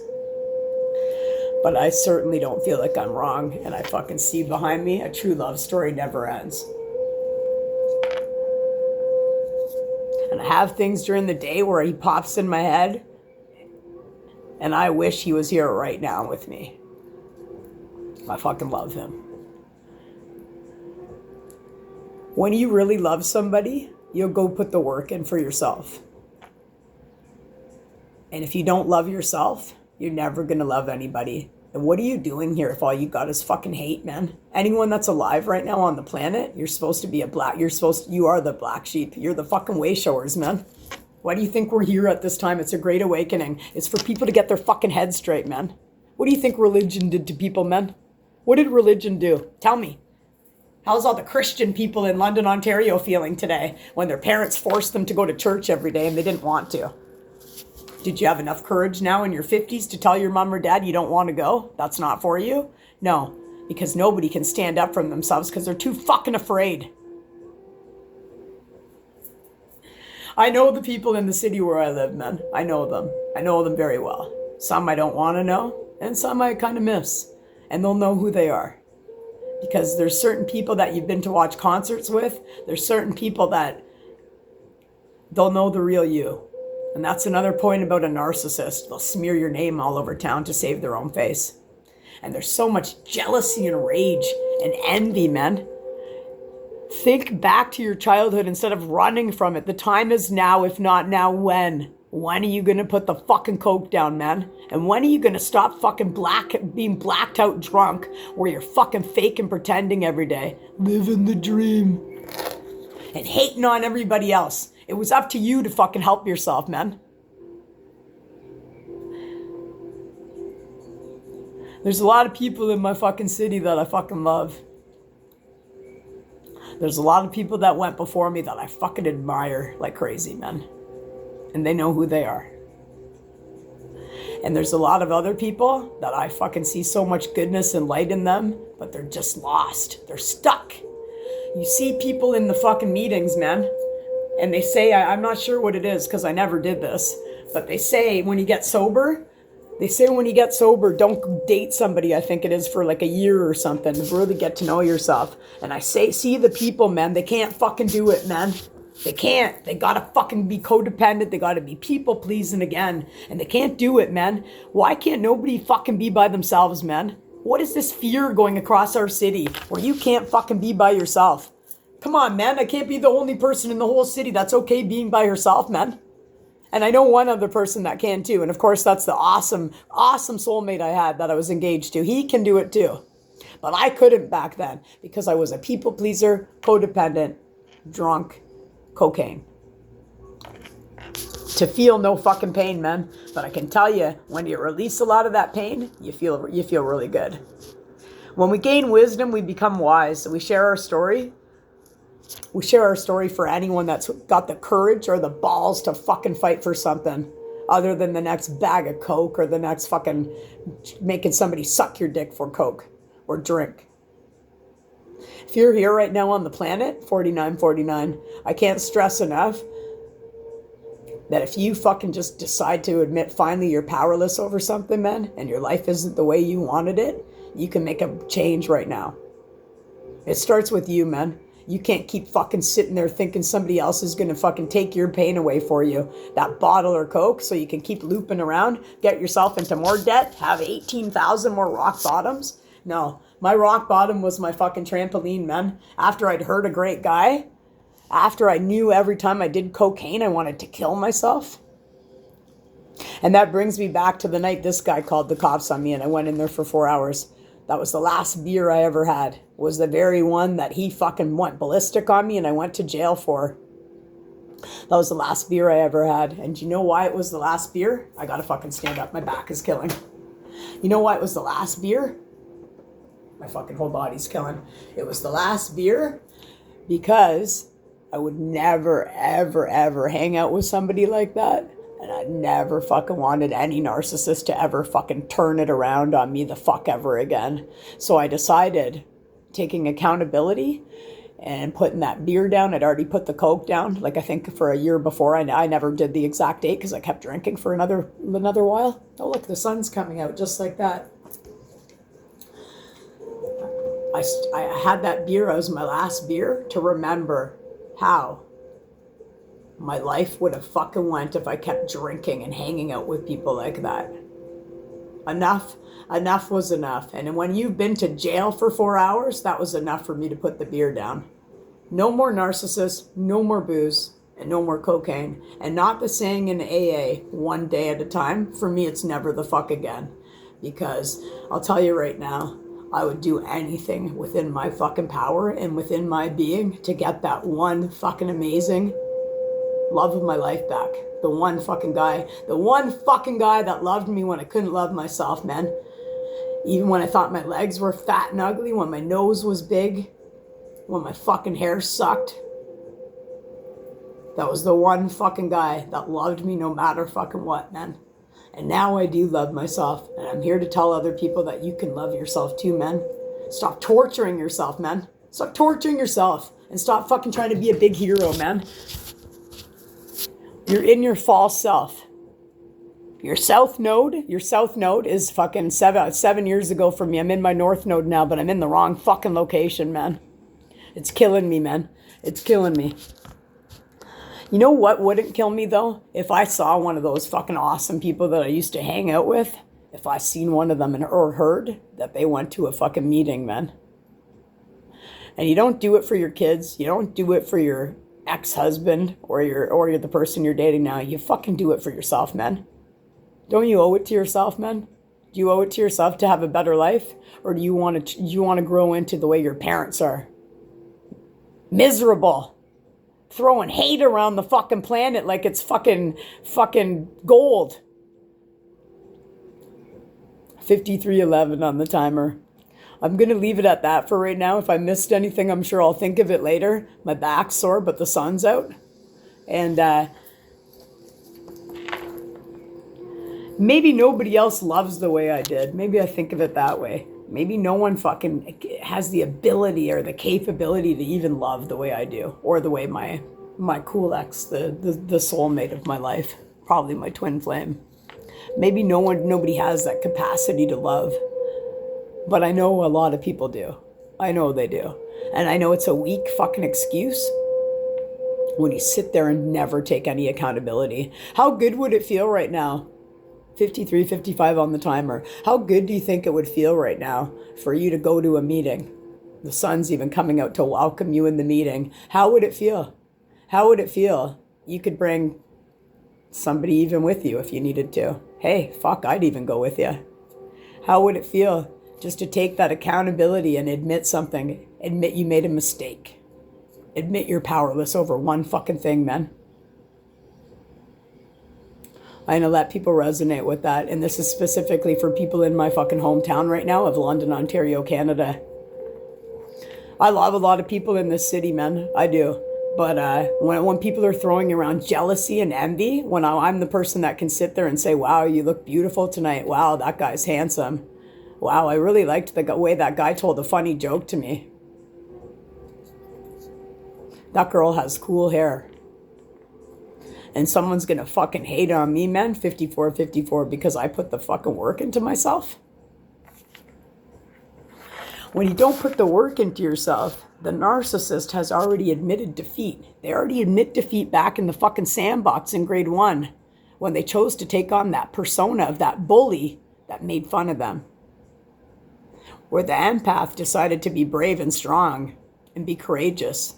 Speaker 1: But I certainly don't feel like I'm wrong, and I fucking see behind me a true love story never ends. And I have things during the day where he pops in my head, and I wish he was here right now with me. I fucking love him. When you really love somebody, you'll go put the work in for yourself. And if you don't love yourself, you're never going to love anybody. And what are you doing here if all you got is fucking hate, man? Anyone that's alive right now on the planet, you are the black sheep. You're the fucking way showers, man. Why do you think we're here at this time? It's a great awakening. It's for people to get their fucking heads straight, man. What do you think religion did to people, man? What did religion do? Tell me. How's all the Christian people in London, Ontario feeling today when their parents forced them to go to church every day and they didn't want to? Did you have enough courage now in your 50s to tell your mom or dad you don't want to go? That's not for you? No, because nobody can stand up for themselves because they're too fucking afraid. I know the people in the city where I live, man. I know them. I know them very well. Some I don't want to know, and some I kind of miss. And they'll know who they are. Because there's certain people that you've been to watch concerts with. There's certain people that they'll know the real you. And that's another point about a narcissist. They'll smear your name all over town to save their own face. And there's so much jealousy and rage and envy, man. Think back to your childhood instead of running from it. The time is now, if not now, when? When are you going to put the fucking coke down, man? And when are you going to stop fucking being blacked out drunk where you're fucking fake and pretending every day? Living the dream. And hating on everybody else. It was up to you to fucking help yourself, man. There's a lot of people in my fucking city that I fucking love. There's a lot of people that went before me that I fucking admire like crazy, man. And they know who they are. And there's a lot of other people that I fucking see so much goodness and light in them, but they're just lost. They're stuck. You see people in the fucking meetings, man. And they say, I'm not sure what it is because I never did this, but they say when you get sober, don't date somebody, I think it is, for like a year or something, to really get to know yourself. And I see the people, man, they can't fucking do it, man. They can't. They gotta fucking be codependent. They gotta be people pleasing again. And they can't do it, man. Why can't nobody fucking be by themselves, man? What is this fear going across our city where you can't fucking be by yourself? Come on, man. I can't be the only person in the whole city that's okay being by herself, man. And I know one other person that can too. And of course, that's the awesome, awesome soulmate I had that I was engaged to. He can do it too. But I couldn't back then because I was a people pleaser, codependent, drunk, cocaine. To feel no fucking pain, man. But I can tell you, when you release a lot of that pain, you feel really good. When we gain wisdom, we become wise. So we share our story. We share our story for anyone that's got the courage or the balls to fucking fight for something other than the next bag of coke or the next fucking making somebody suck your dick for coke or drink. If you're here right now on the planet, 4949, I can't stress enough that if you fucking just decide to admit finally you're powerless over something, man, and your life isn't the way you wanted it, you can make a change right now. It starts with you, man. You can't keep fucking sitting there thinking somebody else is going to fucking take your pain away for you. That bottle or coke so you can keep looping around, get yourself into more debt, have 18,000 more rock bottoms. No, my rock bottom was my fucking trampoline, man. After I'd hurt a great guy, after I knew every time I did cocaine, I wanted to kill myself. And that brings me back to the night this guy called the cops on me and I went in there for 4 hours. That was the last beer I ever had. Was the very one that he fucking went ballistic on me and I went to jail for. That was the last beer I ever had. And do you know why it was the last beer? I gotta fucking stand up. My back is killing. You know why it was the last beer? My fucking whole body's killing. It was the last beer because I would never, ever, ever hang out with somebody like that. And I never fucking wanted any narcissist to ever fucking turn it around on me the fuck ever again. So I decided, taking accountability and putting that beer down. I'd already put the coke down, like I think for a year before. I never did the exact date because I kept drinking for another while. Oh look, the sun's coming out just like that. I had that beer as my last beer to remember how my life would have fucking went if I kept drinking and hanging out with people like that. Enough was enough. And when you've been to jail for 4 hours, that was enough for me to put the beer down. No more narcissists, no more booze, and no more cocaine. And not the saying in AA, one day at a time. For me, it's never the fuck again. Because I'll tell you right now, I would do anything within my fucking power and within my being to get that one fucking amazing love of my life back. The one fucking guy that loved me when I couldn't love myself, man. Even when I thought my legs were fat and ugly, when my nose was big, when my fucking hair sucked. That was the one fucking guy that loved me no matter fucking what, man. And now I do love myself. And I'm here to tell other people that you can love yourself too, man. Stop torturing yourself, man. Stop torturing yourself. And stop fucking trying to be a big hero, man. You're in your false self. Your south node is fucking 7 years ago for me. I'm in my north node now, but I'm in the wrong fucking location, man. It's killing me, man. It's killing me. You know what wouldn't kill me, though? If I saw one of those fucking awesome people that I used to hang out with, if I seen one of them or heard that they went to a fucking meeting, man. And you don't do it for your kids. You don't do it for your ex-husband or you're the person you're dating now. You fucking do it for yourself, man. Don't you owe it to yourself, man? Do you owe it to yourself to have a better life? Or do you want to grow into the way your parents are? Miserable. Throwing hate around the fucking planet like it's fucking gold. 53:11 on the timer. I'm going to leave it at that for right now. If I missed anything, I'm sure I'll think of it later. My back's sore, but the sun's out. And maybe nobody else loves the way I did. Maybe I think of it that way. Maybe no one fucking has the ability or the capability to even love the way I do. Or the way my cool ex, the soulmate of my life. Probably my twin flame. Maybe nobody has that capacity to love. But I know a lot of people do. I know they do. And I know it's a weak fucking excuse when you sit there and never take any accountability. How good would it feel right now? 53:55 on the timer. How good do you think it would feel right now for you to go to a meeting? The sun's even coming out to welcome you in the meeting. How would it feel? How would it feel? You could bring somebody even with you if you needed to. Hey, fuck, I'd even go with you. How would it feel just to take that accountability and admit something? Admit you made a mistake. Admit you're powerless over one fucking thing, man. I'm gonna let people resonate with that. And this is specifically for people in my fucking hometown right now of London, Ontario, Canada. I love a lot of people in this city, man. I do. But when people are throwing around jealousy and envy, when I'm the person that can sit there and say, wow, you look beautiful tonight. Wow, that guy's handsome. Wow, I really liked the way that guy told a funny joke to me. That girl has cool hair. And someone's gonna fucking hate on me, man, 54, because I put the fucking work into myself. When you don't put the work into yourself, the narcissist has already admitted defeat. They already admit defeat back in the fucking sandbox in grade 1 when they chose to take on that persona of that bully that made fun of them. Where the empath decided to be brave and strong and be courageous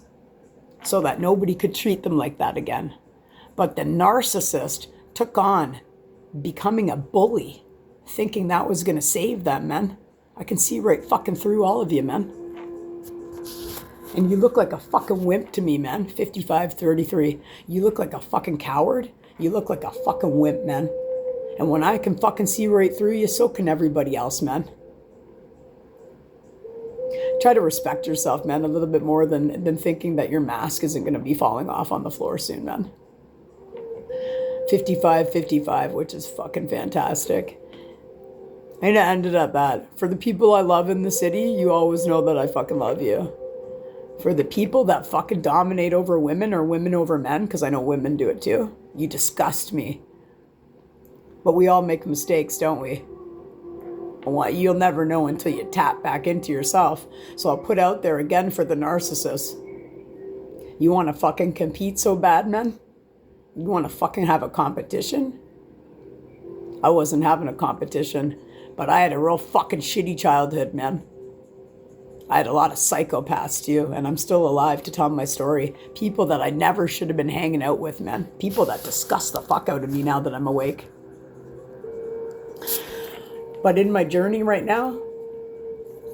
Speaker 1: so that nobody could treat them like that again. But the narcissist took on becoming a bully, thinking that was going to save them, man. I can see right fucking through all of you, man. And you look like a fucking wimp to me, man. 55-33. You look like a fucking coward. You look like a fucking wimp, man. And when I can fucking see right through you, so can everybody else, man. Try to respect yourself, man, a little bit more than thinking that your mask isn't going to be falling off on the floor soon, man. 55-55, which is fucking fantastic. And I ended up that. For the people I love in the city, you always know that I fucking love you. For the people that fucking dominate over women or women over men, because I know women do it too, you disgust me. But we all make mistakes, don't we? And you'll never know until you tap back into yourself. So I'll put out there again for the narcissist. You want to fucking compete so bad, man? You want to fucking have a competition? I wasn't having a competition, but I had a real fucking shitty childhood, man. I had a lot of psychopaths too, and I'm still alive to tell my story. People that I never should have been hanging out with, man. People that disgust the fuck out of me now that I'm awake. But in my journey right now,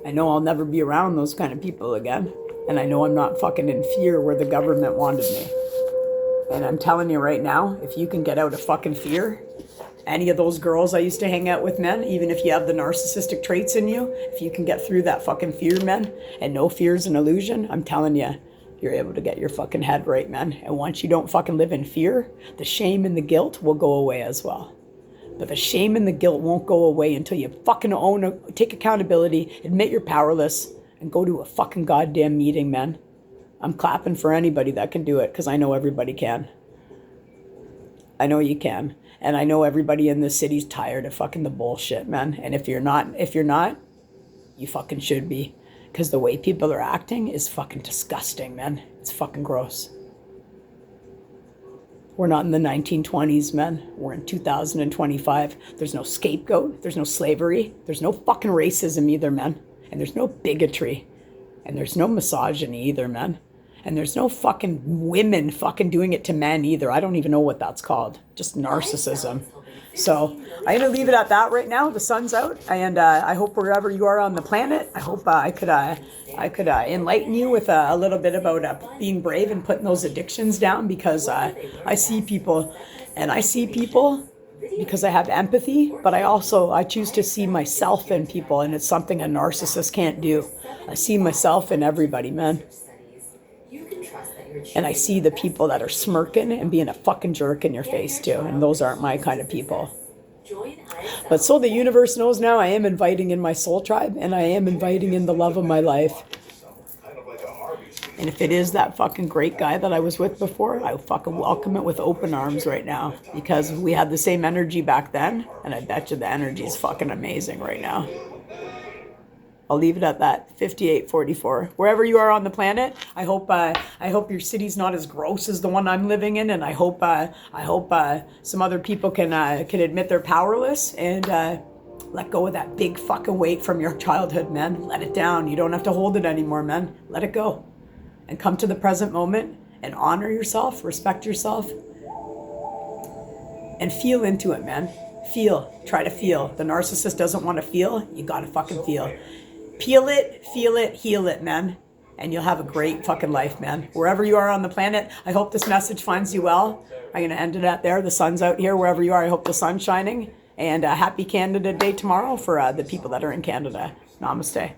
Speaker 1: I know I'll never be around those kind of people again. And I know I'm not fucking in fear where the government wanted me. And I'm telling you right now, if you can get out of fucking fear, any of those girls I used to hang out with, men, even if you have the narcissistic traits in you, if you can get through that fucking fear, men, and no fear is an illusion, I'm telling you, you're able to get your fucking head right, man. And once you don't fucking live in fear, the shame and the guilt will go away as well. But the shame and the guilt won't go away until you fucking take accountability, admit you're powerless, and go to a fucking goddamn meeting, man. I'm clapping for anybody that can do it, because I know everybody can. I know you can. And I know everybody in this city's tired of fucking the bullshit, man. And if you're not, you fucking should be. Because the way people are acting is fucking disgusting, man. It's fucking gross. We're not in the 1920s, man. We're in 2025. There's no scapegoat. There's no slavery. There's no fucking racism either, man. And there's no bigotry. And there's no misogyny either, man. And there's no fucking women fucking doing it to men either. I don't even know what that's called. Just narcissism. So I'm going to leave it at that right now. The sun's out. And I hope wherever you are on the planet, I hope I could enlighten you with a little bit about being brave and putting those addictions down. Because I see people, and I see people because I have empathy. But I choose to see myself in people. And it's something a narcissist can't do. I see myself in everybody, man. And I see the people that are smirking and being a fucking jerk in your face too. And those aren't my kind of people. But so the universe knows now, I am inviting in my soul tribe, and I am inviting in the love of my life. And if it is that fucking great guy that I was with before, I fucking welcome it with open arms right now. Because we had the same energy back then, and I bet you the energy is fucking amazing right now. I'll leave it at that. 58-44. Wherever you are on the planet, I hope your city's not as gross as the one I'm living in, and I hope some other people can admit they're powerless and let go of that big fucking weight from your childhood, man. Let it down. You don't have to hold it anymore, man. Let it go, and come to the present moment and honor yourself, respect yourself, and feel into it, man. Feel. Try to feel. The narcissist doesn't want to feel. You gotta fucking feel. Peel it, feel it, heal it, man. and you'll have a great fucking life, man. Wherever you are on the planet, I hope this message finds you well. I'm going to end it at there. The sun's out here. Wherever you are, I hope the sun's shining. And happy Canada Day tomorrow for the people that are in Canada. Namaste.